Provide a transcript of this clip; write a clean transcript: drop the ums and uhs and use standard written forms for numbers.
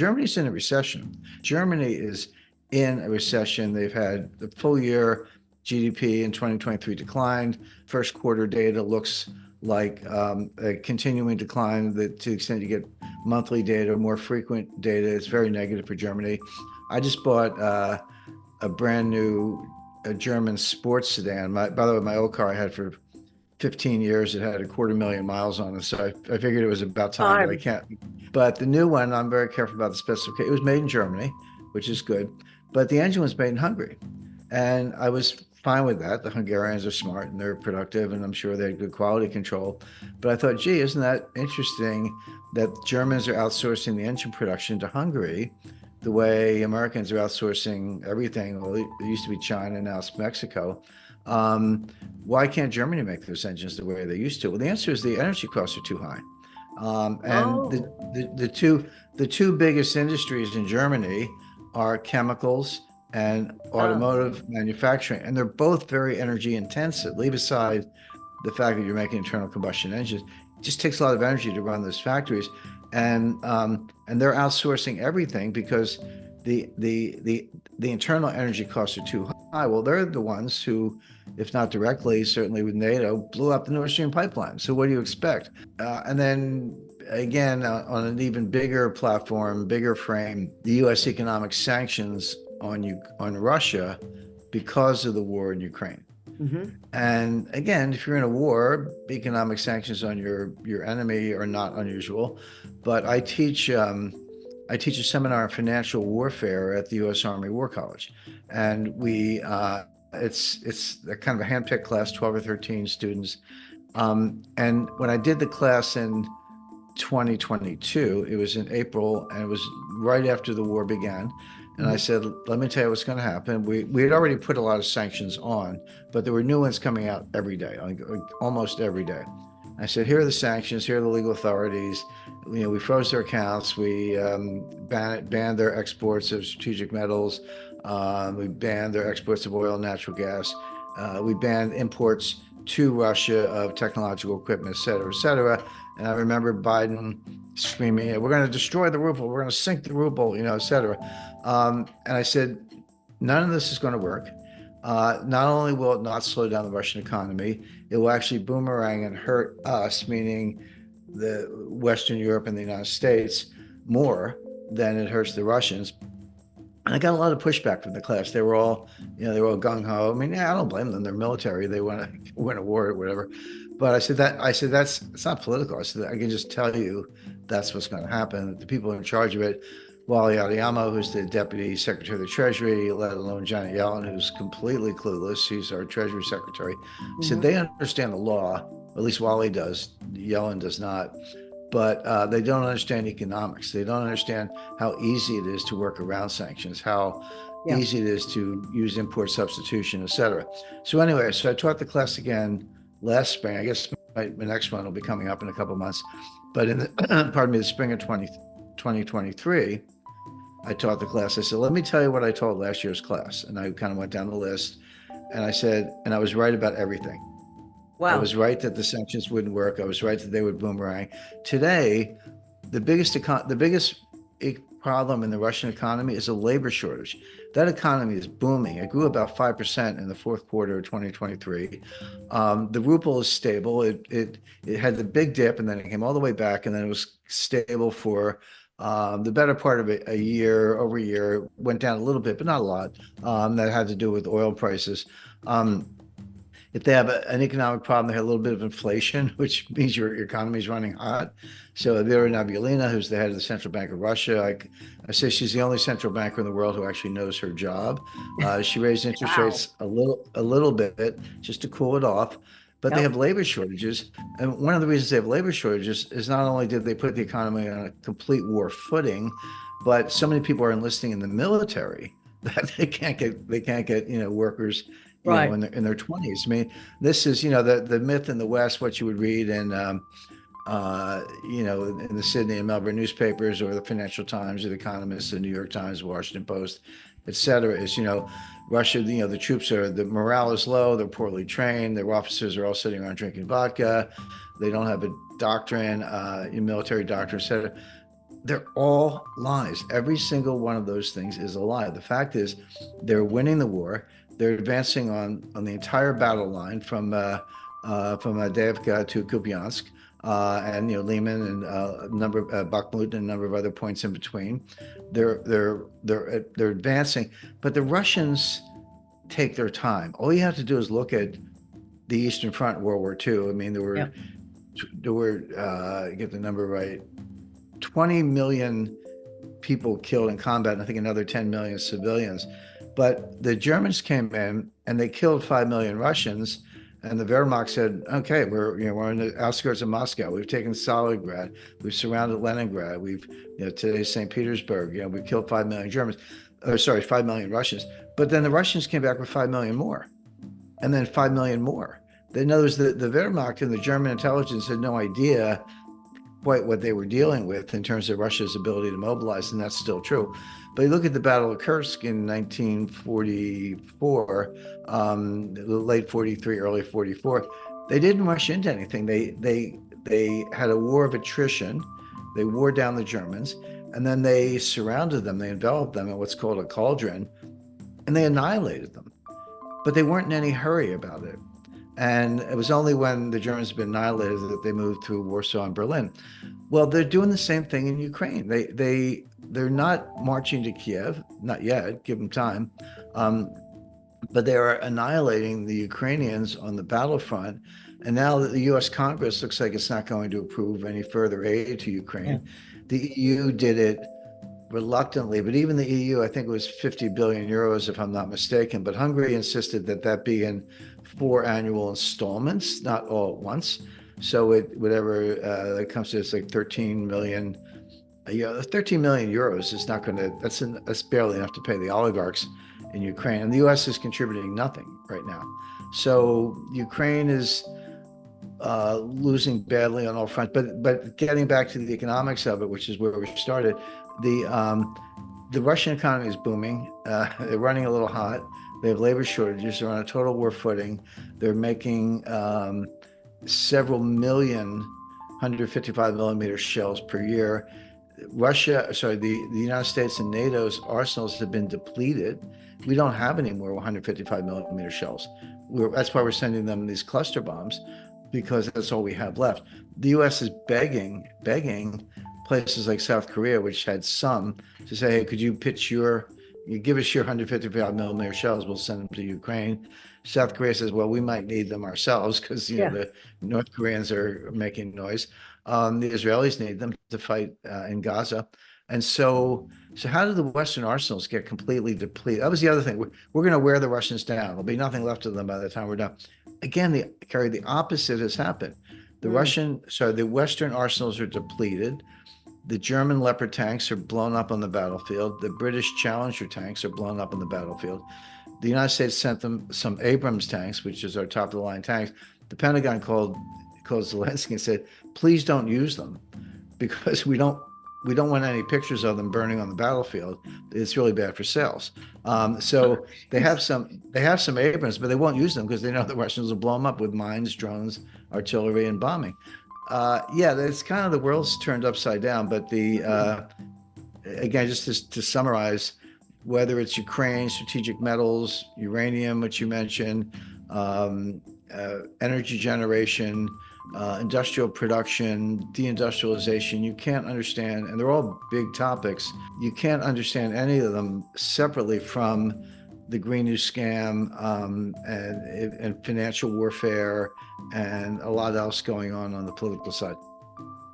Germany's in a recession. Germany is in a recession. They've had the full year GDP in 2023 declined. First quarter data looks like a continuing decline to the extent you get monthly data, more frequent data. It's very negative for Germany. I just bought a brand new German sports sedan. By the way, my old car I had for 15 years. It had 250,000 miles on it. So I figured it was about time, but I can't. But the new one, I'm very careful about the specification. It was made in Germany, which is good. But the engine was made in Hungary. And I was fine with that. The Hungarians are smart and they're productive, and I'm sure they had good quality control. But I thought, gee, isn't that interesting that Germans are outsourcing the engine production to Hungary the way Americans are outsourcing everything? Well, it used to be China, now it's Mexico. Why can't Germany make those engines the way they used to? Well, the answer is the energy costs are too high. The two biggest industries in Germany are chemicals and automotive manufacturing, and they're both very energy intensive. Leave aside the fact that you're making internal combustion engines, it just takes a lot of energy to run those factories, and they're outsourcing everything because the internal energy costs are too high. Well, they're the ones who, if not directly, certainly with NATO, blew up the Nord Stream pipeline. So what do you expect? And then again, on an even bigger platform, bigger frame, the U.S. economic sanctions on Russia because of the war in Ukraine. Mm-hmm. And again, if you're in a war, economic sanctions on your enemy are not unusual. But I teach a seminar on financial warfare at the U.S. Army War College, and it's a kind of a handpicked class, 12 or 13 students. And when I did the class in 2022, it was in April, and it was right after the war began. And I said, let me tell you what's going to happen. We had already put a lot of sanctions on, but there were new ones coming out every day, almost every day. I said, here are the sanctions, here are the legal authorities. We froze their accounts. We banned their exports of strategic metals. We banned their exports of oil and natural gas. We banned imports to Russia of technological equipment, et cetera, et cetera. And I remember Biden screaming, we're going to destroy the ruble, we're going to sink the ruble, et cetera. And I said, none of this is going to work. Not only will it not slow down the Russian economy, it will actually boomerang and hurt us, meaning the Western Europe and the United States, more than it hurts the Russians. And I got a lot of pushback from the class. They were all, gung ho. I mean, I don't blame them. They're military. They want to win a war or whatever. But I said it's not political. I said, I can just tell you that's what's going to happen. The people in charge of it, Wally Adeyemo, who's the Deputy Secretary of the Treasury, let alone Janet Yellen, who's completely clueless. She's our Treasury Secretary. Mm-hmm. Said they understand the law, at least Wally does. Yellen does not. But they don't understand economics. They don't understand how easy it is to work around sanctions, how easy it is to use import substitution, et cetera. So anyway, I taught the class again last spring. I guess my next one will be coming up in a couple of months. But in the spring of 2023, I taught the class. I said, let me tell you what I taught last year's class. And I kind of went down the list. And I said, and I was right about everything. Wow. I was right that the sanctions wouldn't work. I was right that they would boomerang. Today, the biggest problem in the Russian economy is a labor shortage. That economy is booming. It grew about 5% in the fourth quarter of 2023. The ruble is stable. It had the big dip, and then it came all the way back, and then it was stable for the better part of a year. Over a year, went down a little bit, but not a lot. That had to do with oil prices. If they have an economic problem, they have a little bit of inflation, which means your economy is running hot. So Vera Nabiullina, who's the head of the Central Bank of Russia, I say she's the only central banker in the world who actually knows her job. She raised interest rates a little bit just to cool it off. But they have labor shortages. And one of the reasons they have labor shortages is not only did they put the economy on a complete war footing, but so many people are enlisting in the military that they can't get workers in their 20s. I mean, this is the myth in the West, what you would read in in the Sydney and Melbourne newspapers, or the Financial Times, or the Economist, the New York Times, Washington Post, et cetera, is Russia, the troops the morale is low, they're poorly trained, their officers are all sitting around drinking vodka, they don't have a doctrine, military doctrine, et cetera. they're all lies. Every single one of those things is a lie. The fact is, they're winning the war. They're advancing on the entire battle line from Adevka to Kupiansk, and Liman and a number of Bakhmut and a number of other points in between. They're advancing, but the Russians take their time. All you have to do is look at the Eastern Front in World War II. I mean, Yeah. there were get the number right, 20 million people killed in combat, and I think another 10 million civilians. But the Germans came in and they killed 5 million Russians. And the Wehrmacht said, okay, we're on the outskirts of Moscow. We've taken Stalingrad. We've surrounded Leningrad. Today's St. Petersburg. We've killed 5 million Germans, or sorry, 5 million Russians. But then the Russians came back with 5 million more, and then 5 million more. In other words, the Wehrmacht and the German intelligence had no idea quite what they were dealing with in terms of Russia's ability to mobilize, and that's still true. But you look at the Battle of Kursk in 1944, late 43, early 44, they didn't rush into anything. They had a war of attrition. They wore down the Germans, and then they surrounded them. They enveloped them in what's called a cauldron, and they annihilated them. But they weren't in any hurry about it. And it was only when the Germans had been annihilated that they moved through Warsaw and Berlin. Well, they're doing the same thing in Ukraine. They're not marching to Kiev, not yet, give them time. But they are annihilating the Ukrainians on the battlefront. And now that the US Congress looks like it's not going to approve any further aid to Ukraine, Yeah. the EU did it reluctantly, but even the EU, I think it was 50 billion euros, if I'm not mistaken. But Hungary insisted that that be in 4 annual installments, not all at once. So whatever that comes to, it's like 13 million. 13 million euros is not going to. That's barely enough to pay the oligarchs in Ukraine, and the U.S. is contributing nothing right now. So Ukraine is losing badly on all fronts. But getting back to the economics of it, which is where we started, the Russian economy is booming. They're running a little hot. They have labor shortages. They're on a total war footing. They're making several million 155 millimeter shells per year. The United States and NATO's arsenals have been depleted. We don't have any more 155 millimeter shells. That's why we're sending them these cluster bombs, because that's all we have left. The U.S. is begging places like South Korea, which had some, to say, hey, could you give us your 155 millimeter shells, we'll send them to Ukraine. South Korea says, well, we might need them ourselves because the North Koreans are making noise. The Israelis need them to fight in Gaza. And so how did the Western arsenals get completely depleted? That was the other thing. We're going to wear the Russians down. There'll be nothing left of them by the time we're done. Again, the opposite has happened. The Western arsenals are depleted. The German Leopard tanks are blown up on the battlefield. The British Challenger tanks are blown up on the battlefield. The United States sent them some Abrams tanks, which is our top of the line tanks. The Pentagon called Zelensky and said, please don't use them, because we don't want any pictures of them burning on the battlefield. It's really bad for sales. So they have some Abrams, but they won't use them because they know the Russians will blow them up with mines, drones, artillery, and bombing. It's kind of, the world's turned upside down. But again, just to summarize, whether it's Ukraine, strategic metals, uranium, which you mentioned, energy generation, industrial production, deindustrialization, you can't understand, and they're all big topics. You can't understand any of them separately from the Green New Scam, and financial warfare, and a lot else going on the political side.